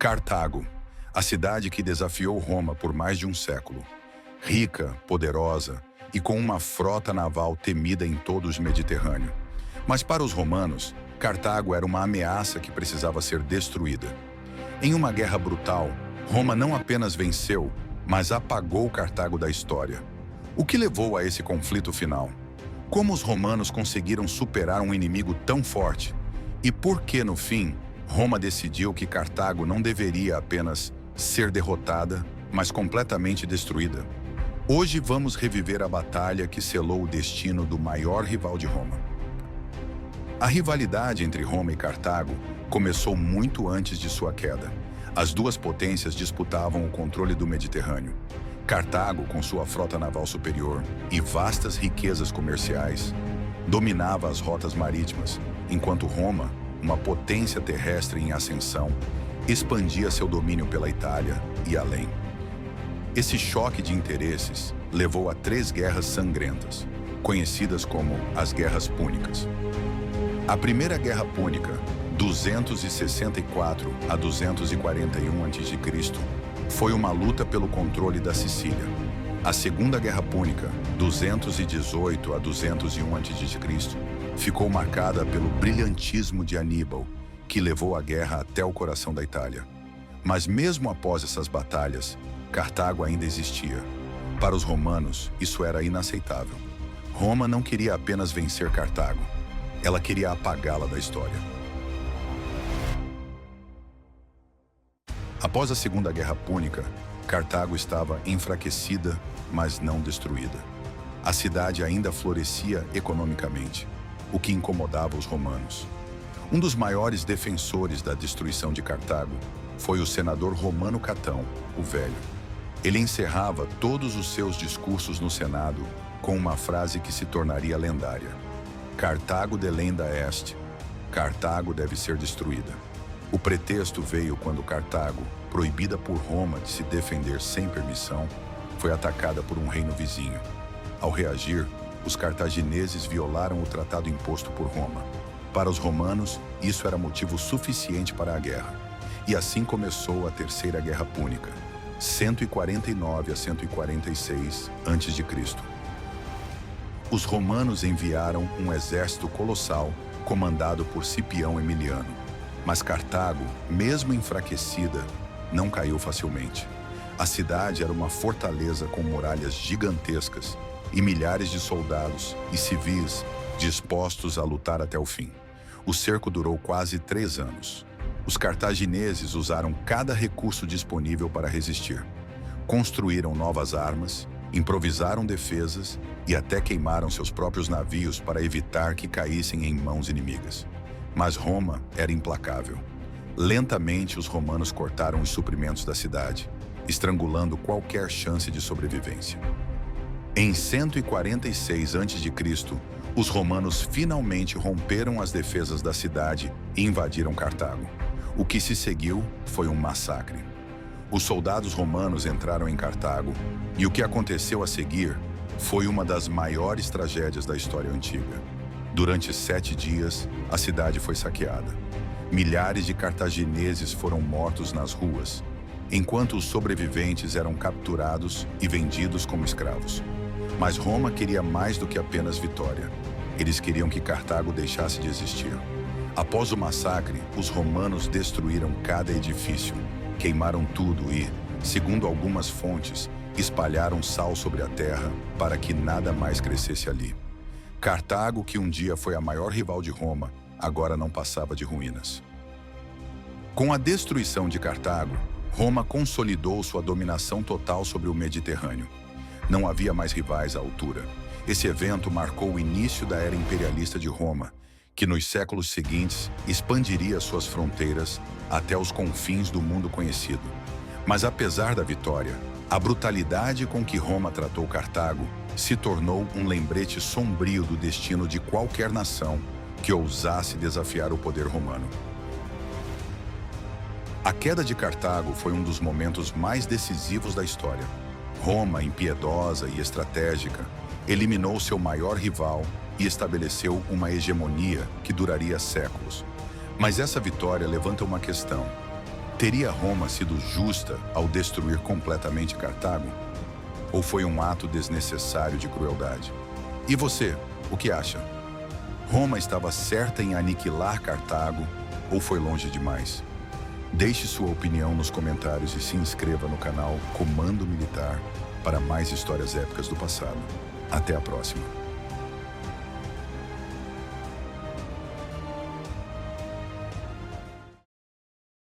Cartago, a cidade que desafiou Roma por mais de um século. Rica, poderosa e com uma frota naval temida em todo o Mediterrâneo. Mas para os romanos, Cartago era uma ameaça que precisava ser destruída. Em uma guerra brutal, Roma não apenas venceu, mas apagou Cartago da história. O que levou a esse conflito final? Como os romanos conseguiram superar um inimigo tão forte? E por que, no fim, Roma decidiu que Cartago não deveria apenas ser derrotada, mas completamente destruída? Hoje vamos reviver a batalha que selou o destino do maior rival de Roma. A rivalidade entre Roma e Cartago começou muito antes de sua queda. As duas potências disputavam o controle do Mediterrâneo. Cartago, com sua frota naval superior e vastas riquezas comerciais, dominava as rotas marítimas, enquanto Roma, uma potência terrestre em ascensão, expandia seu domínio pela Itália e além. Esse choque de interesses levou a 3 guerras sangrentas, conhecidas como as Guerras Púnicas. A Primeira Guerra Púnica, 264 a 241 a.C., foi uma luta pelo controle da Sicília. A Segunda Guerra Púnica, 218 a 201 a.C., ficou marcada pelo brilhantismo de Aníbal, que levou a guerra até o coração da Itália. Mas mesmo após essas batalhas, Cartago ainda existia. Para os romanos, isso era inaceitável. Roma não queria apenas vencer Cartago, ela queria apagá-la da história. Após a Segunda Guerra Púnica, Cartago estava enfraquecida, mas não destruída. A cidade ainda florescia economicamente, o que incomodava os romanos. Um dos maiores defensores da destruição de Cartago foi o senador romano Catão, o Velho. Ele encerrava todos os seus discursos no Senado com uma frase que se tornaria lendária: Cartago delenda est, Cartago deve ser destruída. O pretexto veio quando Cartago, proibida por Roma de se defender sem permissão, foi atacada por um reino vizinho. Ao reagir, os cartagineses violaram o tratado imposto por Roma. Para os romanos, isso era motivo suficiente para a guerra. E assim começou a Terceira Guerra Púnica, 149 a 146 a.C. Os romanos enviaram um exército colossal comandado por Cipião Emiliano. Mas Cartago, mesmo enfraquecida, não caiu facilmente. A cidade era uma fortaleza com muralhas gigantescas e milhares de soldados e civis dispostos a lutar até o fim. O cerco durou quase 3 anos. Os cartagineses usaram cada recurso disponível para resistir. Construíram novas armas, improvisaram defesas e até queimaram seus próprios navios para evitar que caíssem em mãos inimigas. Mas Roma era implacável. Lentamente, os romanos cortaram os suprimentos da cidade, estrangulando qualquer chance de sobrevivência. Em 146 a.C., os romanos finalmente romperam as defesas da cidade e invadiram Cartago. O que se seguiu foi um massacre. Os soldados romanos entraram em Cartago e o que aconteceu a seguir foi uma das maiores tragédias da história antiga. Durante 7 dias, a cidade foi saqueada. Milhares de cartagineses foram mortos nas ruas, enquanto os sobreviventes eram capturados e vendidos como escravos. Mas Roma queria mais do que apenas vitória. Eles queriam que Cartago deixasse de existir. Após o massacre, os romanos destruíram cada edifício, queimaram tudo e, segundo algumas fontes, espalharam sal sobre a terra para que nada mais crescesse ali. Cartago, que um dia foi a maior rival de Roma, agora não passava de ruínas. Com a destruição de Cartago, Roma consolidou sua dominação total sobre o Mediterrâneo. Não havia mais rivais à altura. Esse evento marcou o início da era imperialista de Roma, que nos séculos seguintes expandiria suas fronteiras até os confins do mundo conhecido. Mas apesar da vitória, a brutalidade com que Roma tratou Cartago se tornou um lembrete sombrio do destino de qualquer nação que ousasse desafiar o poder romano. A queda de Cartago foi um dos momentos mais decisivos da história. Roma, impiedosa e estratégica, eliminou seu maior rival e estabeleceu uma hegemonia que duraria séculos. Mas essa vitória levanta uma questão: Teria Roma sido justa ao destruir completamente Cartago? Ou foi um ato desnecessário de crueldade? E você, o que acha? Roma estava certa em aniquilar Cartago ou foi longe demais? Deixe sua opinião nos comentários e se inscreva no canal Comando Militar para mais histórias épicas do passado. Até a próxima!